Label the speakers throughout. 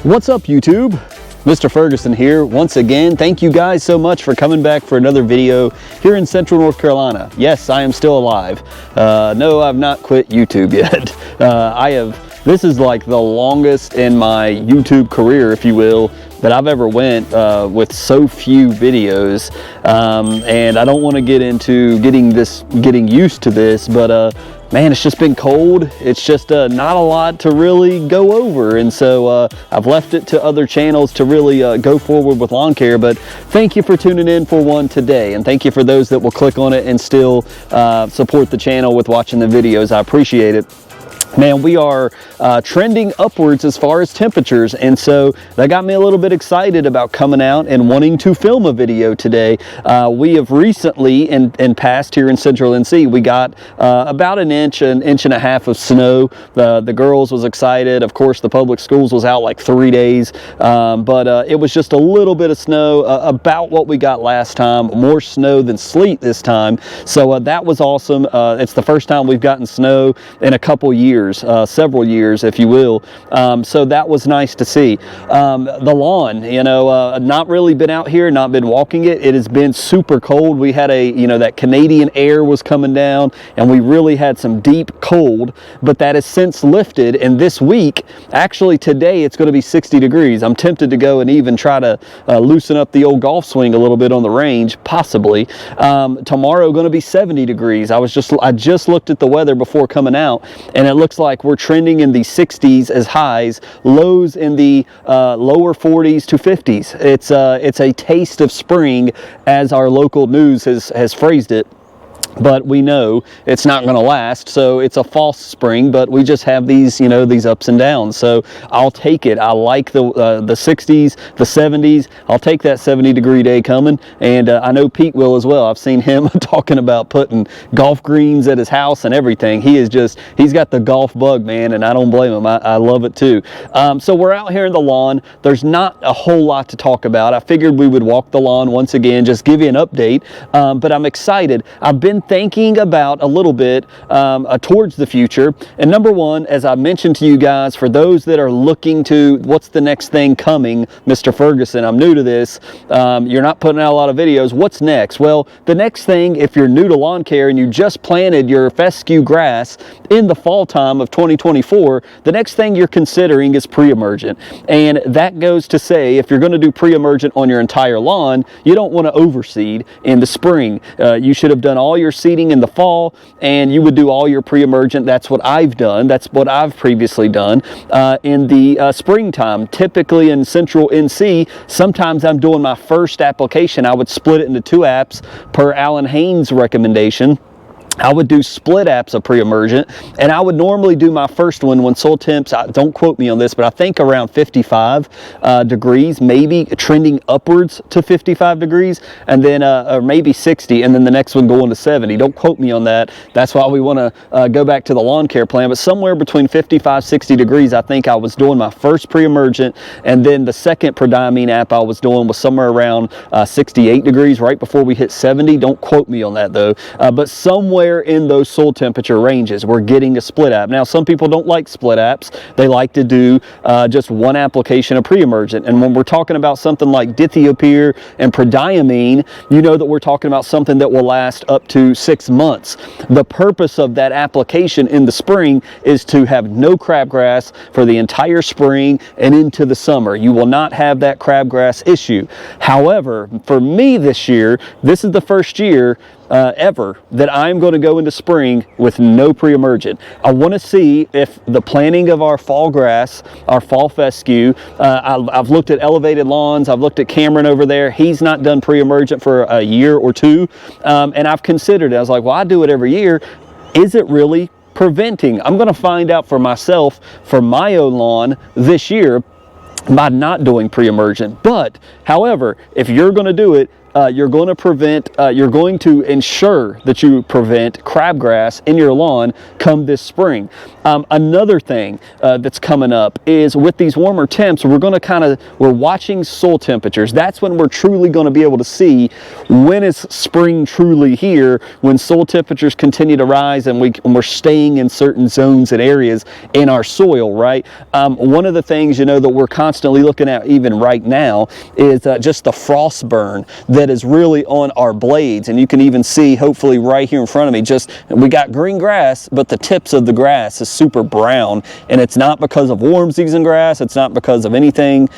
Speaker 1: What's up, YouTube? Mr. Ferguson here once again. Thank you guys so much for coming back for another video here in Central North Carolina. Yes, I am still alive. No, I've not quit YouTube yet. This is like the longest in my YouTube career, if you will, that I've ever went with so few videos. And I don't want to get into getting used to this, but man, it's just been cold. It's just not a lot to really go over. And so I've left it to other channels to really go forward with lawn care. But thank you for tuning in for one today. And thank you for those that will click on it and still support the channel with watching the videos. I appreciate it. Man, we are trending upwards as far as temperatures, and so that got me a little bit excited about coming out and wanting to film a video today. We have recently, in past here in Central NC, we got about an inch and a half of snow. The girls was excited. Of course, the public schools was out like 3 days, but it was just a little bit of snow, about what we got last time. More snow than sleet this time, so that was awesome. It's the first time we've gotten snow in a couple years. Several years, if you will. So that was nice to see. The lawn, you know, not really been out here, not been walking it. It has been super cold. We had that Canadian air was coming down, and we really had some deep cold, but that has since lifted. And this week, actually today, it's going to be 60 degrees. I'm tempted to go and even try to loosen up the old golf swing a little bit on the range, possibly. Tomorrow going to be 70 degrees. I just looked at the weather before coming out, and it looks like we're trending in the 60s as highs, lows in the lower 40s to 50s. It's a taste of spring, as our local news has phrased it. But we know it's not going to last, so it's a false spring. But we just have these, these ups and downs. So I'll take it. I like the 60s, the 70s. I'll take that 70-degree day coming, and I know Pete will as well. I've seen him talking about putting golf greens at his house and everything. He's got the golf bug, man, and I don't blame him. I love it too. So we're out here in the lawn. There's not a whole lot to talk about. I figured we would walk the lawn once again, just give you an update. But I'm excited. I've been thinking about a little bit towards the future, and number one, as I mentioned to you guys, for those that are looking to what's the next thing coming, Mr. Ferguson, I'm new to this, you're not putting out a lot of videos, what's next? Well, the next thing, if you're new to lawn care and you just planted your fescue grass in the fall time of 2024, the next thing you're considering is pre-emergent. And that goes to say, if you're going to do pre-emergent on your entire lawn, you don't want to overseed in the spring. You should have done all your seeding in the fall, and you would do all your pre-emergent. That's what I've done. That's what I've previously done in the springtime. Typically in Central NC, sometimes I'm doing my first application. I would split it into 2 apps per Alan Haynes' recommendation. I would do split apps of pre-emergent, and I would normally do my first one when soil temps, don't quote me on this, but I think around 55 degrees, maybe trending upwards to 55 degrees, and then or maybe 60, and then the next one going to 70. Don't quote me on that. That's why we want to go back to the lawn care plan, but somewhere between 55, 60 degrees, I think I was doing my first pre-emergent, and then the second prodiamine app I was doing was somewhere around 68 degrees, right before we hit 70. Don't quote me on that though, but somewhere in those soil temperature ranges, we're getting a split app. Now, some people don't like split apps. They like to do just one application of pre-emergent. And when we're talking about something like dithiopyr and prodiamine, you know that we're talking about something that will last up to 6 months. The purpose of that application in the spring is to have no crabgrass for the entire spring and into the summer. You will not have that crabgrass issue. However, for me this year, this is the first year ever that I'm going to go into spring with no pre-emergent. I want to see if the planting of our fall grass, our fall fescue, I've looked at elevated lawns, I've looked at Cameron over there, he's not done pre-emergent for a year or two, and I've considered it. I was like, well, I do it every year. Is it really preventing? I'm going to find out for myself, for my own lawn this year, by not doing pre-emergent. But however, if you're going to do it, you're going to ensure that you prevent crabgrass in your lawn come this spring. Another thing that's coming up is with these warmer temps, we're watching soil temperatures. That's when we're truly going to be able to see when is spring truly here, when soil temperatures continue to rise and we're staying in certain zones and areas in our soil, right? One of the things, you know, that we're constantly looking at even right now is just the frost burn that is really on our blades. And you can even see, hopefully right here in front of me, we got green grass, but the tips of the grass is super brown. And it's not because of warm season grass, it's not because of anything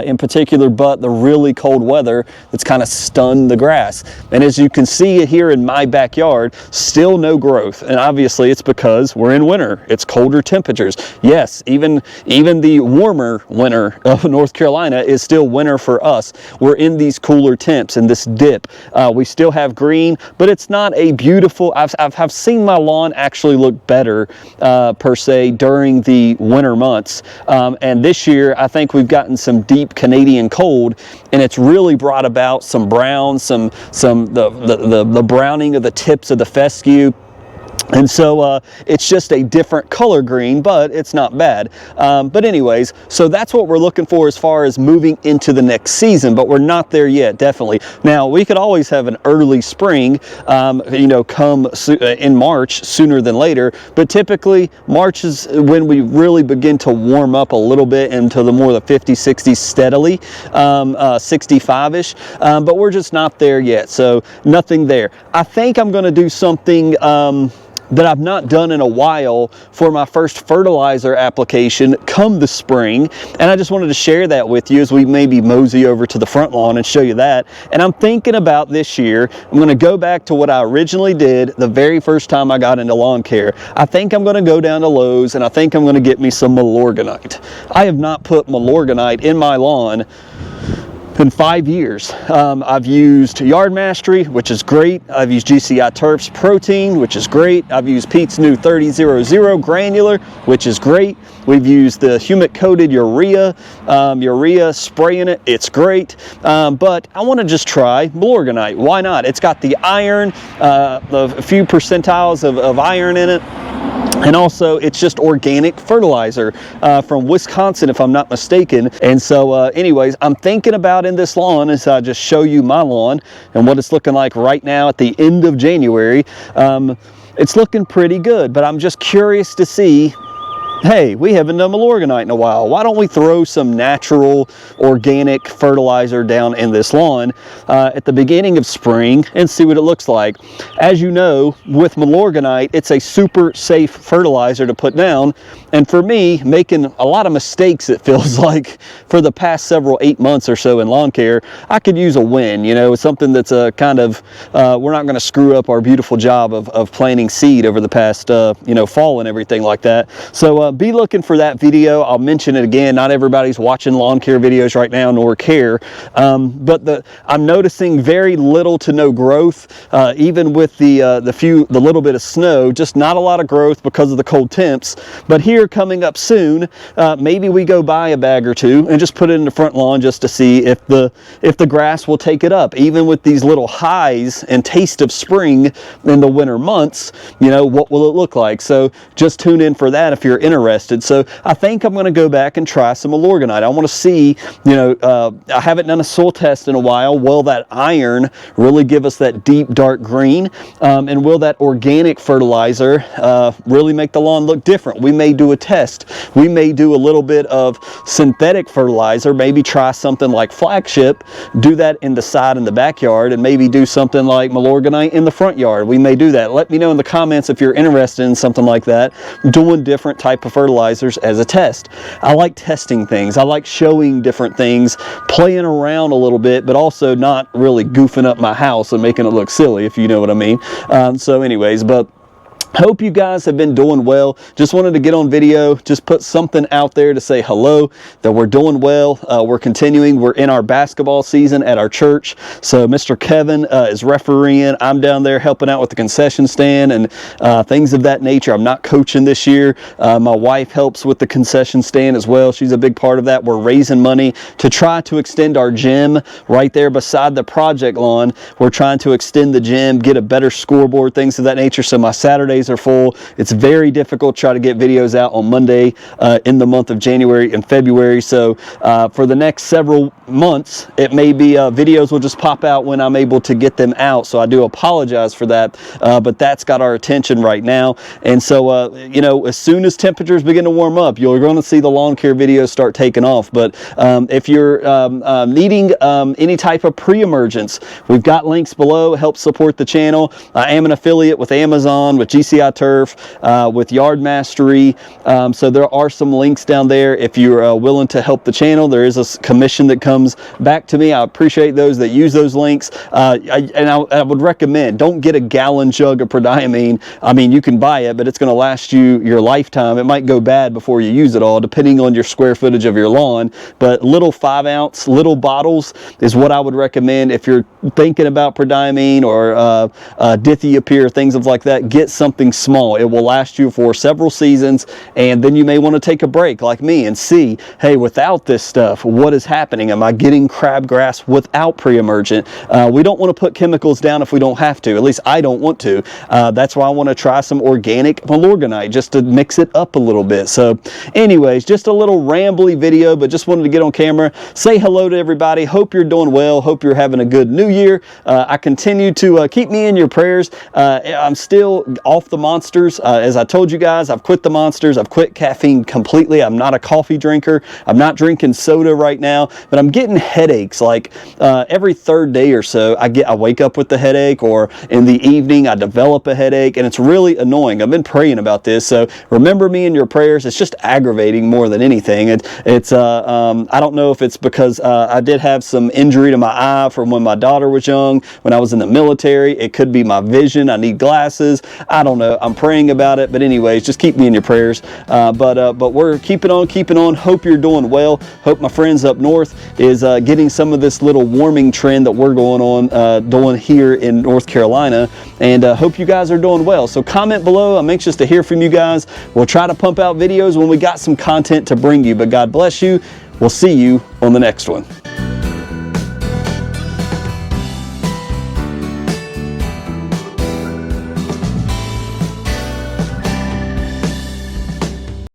Speaker 1: in particular, but the really cold weather that's kind of stunned the grass. And as you can see here in my backyard, still no growth. And obviously it's because we're in winter. It's colder temperatures. Yes, even the warmer winter of North Carolina is still winter for us. We're in these cooler temps and this dip. We still have green, but it's not a beautiful, I've seen my lawn actually look better per se during the winter months. And this year I think we've gotten some deep Canadian cold, and it's really brought about some brown, the browning of the tips of the fescue. And so it's just a different color green, but it's not bad. But anyways, so that's what we're looking for as far as moving into the next season, but we're not there yet, definitely. Now, we could always have an early spring, you know, come in March sooner than later, but typically March is when we really begin to warm up a little bit into the more the 50s, 60s steadily, 65-ish, but we're just not there yet, so nothing there. I think I'm going to do something that I've not done in a while for my first fertilizer application come the spring, and I just wanted to share that with you as we maybe mosey over to the front lawn and show you that. And I'm thinking about this year, I'm going to go back to what I originally did the very first time I got into lawn care. I think I'm going to go down to Lowe's and I think I'm going to get me some Milorganite. I have not put Milorganite in my lawn in 5 years. I've used Yard Mastery, which is great. I've used GCI Turf's Protein, which is great. I've used Pete's new 3000 granular, which is great. We've used the humic coated urea spray in it. It's great. But I want to just try Milorganite. Why not? It's got the iron, a few percentiles of iron in it. And also, it's just organic fertilizer from Wisconsin, if I'm not mistaken. And so anyways, I'm thinking about in this lawn, as I just show you my lawn and what it's looking like right now at the end of January. It's looking pretty good, but I'm just curious to see, hey, we haven't done Milorganite in a while. Why don't we throw some natural organic fertilizer down in this lawn at the beginning of spring and see what it looks like? As you know, with Milorganite, it's a super safe fertilizer to put down. And for me, making a lot of mistakes, it feels like, for the past 8 months or so in lawn care, I could use a win, you know, something that's a kind of, we're not going to screw up our beautiful job of planting seed over the past, you know, fall and everything like that. So be looking for that video. I'll mention it again. Not everybody's watching lawn care videos right now, nor care. But I'm noticing very little to no growth, even with the little bit of snow. Just not a lot of growth because of the cold temps. But here coming up soon, maybe we go buy a bag or two and just put it in the front lawn just to see if the grass will take it up. Even with these little highs and taste of spring in the winter months, you know, what will it look like? So just tune in for that if you're interested. So I think I'm going to go back and try some Milorganite. I want to see, you know, I haven't done a soil test in a while. Will that iron really give us that deep dark green? And will that organic fertilizer really make the lawn look different? We may do a test. We may do a little bit of synthetic fertilizer, maybe try something like Flagship, do that in the side and the backyard, and maybe do something like Milorganite in the front yard. We may do that. Let me know in the comments if you're interested in something like that, doing different type of fertilizers as a test. I like testing things. I like showing different things, playing around a little bit, but also not really goofing up my house and making it look silly, if you know what I mean. So anyways, but Hope you guys have been doing well. Just wanted to get on video, just put something out there to say hello, that we're doing well. We're continuing. We're in our basketball season at our church. So Mr. Kevin is refereeing. I'm down there helping out with the concession stand and things of that nature. I'm not coaching this year. My wife helps with the concession stand as well. She's a big part of that. We're raising money to try to extend our gym right there beside the project lawn. We're trying to extend the gym, get a better scoreboard, things of that nature. So my Saturdays are full. It's very difficult to try to get videos out on Monday in the month of January and February. So for the next several months, it may be videos will just pop out when I'm able to get them out. So I do apologize for that, but that's got our attention right now. And so, you know, as soon as temperatures begin to warm up, you're going to see the lawn care videos start taking off. But if you're needing any type of pre-emergence, we've got links below. Help support the channel. I am an affiliate with Amazon, with GCI Turf, with Yard Mastery. So there are some links down there. If you're willing to help the channel, there is a commission that comes back to me. I appreciate those that use those links. I would recommend, don't get a gallon jug of prodiamine. I mean, you can buy it, but it's going to last you your lifetime. It might go bad before you use it all, depending on your square footage of your lawn. But little 5-ounce, little bottles is what I would recommend if you're thinking about prodiamine or dithiopyr, things of like that. Get something small. It will last you for several seasons, and then you may want to take a break like me and see, hey, without this stuff, what is happening? Am I getting crabgrass without pre-emergent? We don't want to put chemicals down if we don't have to. At least I don't want to. That's why I want to try some organic Milorganite just to mix it up a little bit. So anyways, just a little rambly video, but just wanted to get on camera, say hello to everybody. Hope you're doing well. Hope you're having a good new year. I continue to keep me in your prayers. I'm still off the monsters. As I told you guys, I've quit the monsters. I've quit caffeine completely. I'm not a coffee drinker. I'm not drinking soda right now, but I'm getting headaches. Like every third day or so, I wake up with the headache, or in the evening I develop a headache, and it's really annoying. I've been praying about this, so remember me in your prayers. It's just aggravating more than anything. I don't know if it's because I did have some injury to my eye from when my daughter was young, when I was in the military. It could be my vision. I need glasses. I don't know. I'm praying about it, but anyways, just keep me in your prayers. But we're keeping on. Hope you're doing well. Hope my friends up north is getting some of this little warming trend that we're going on doing here in North Carolina, and hope you guys are doing well. So comment below. I'm anxious to hear from you guys. We'll try to pump out videos when we got some content to bring you, but God bless you. We'll see you on the next one.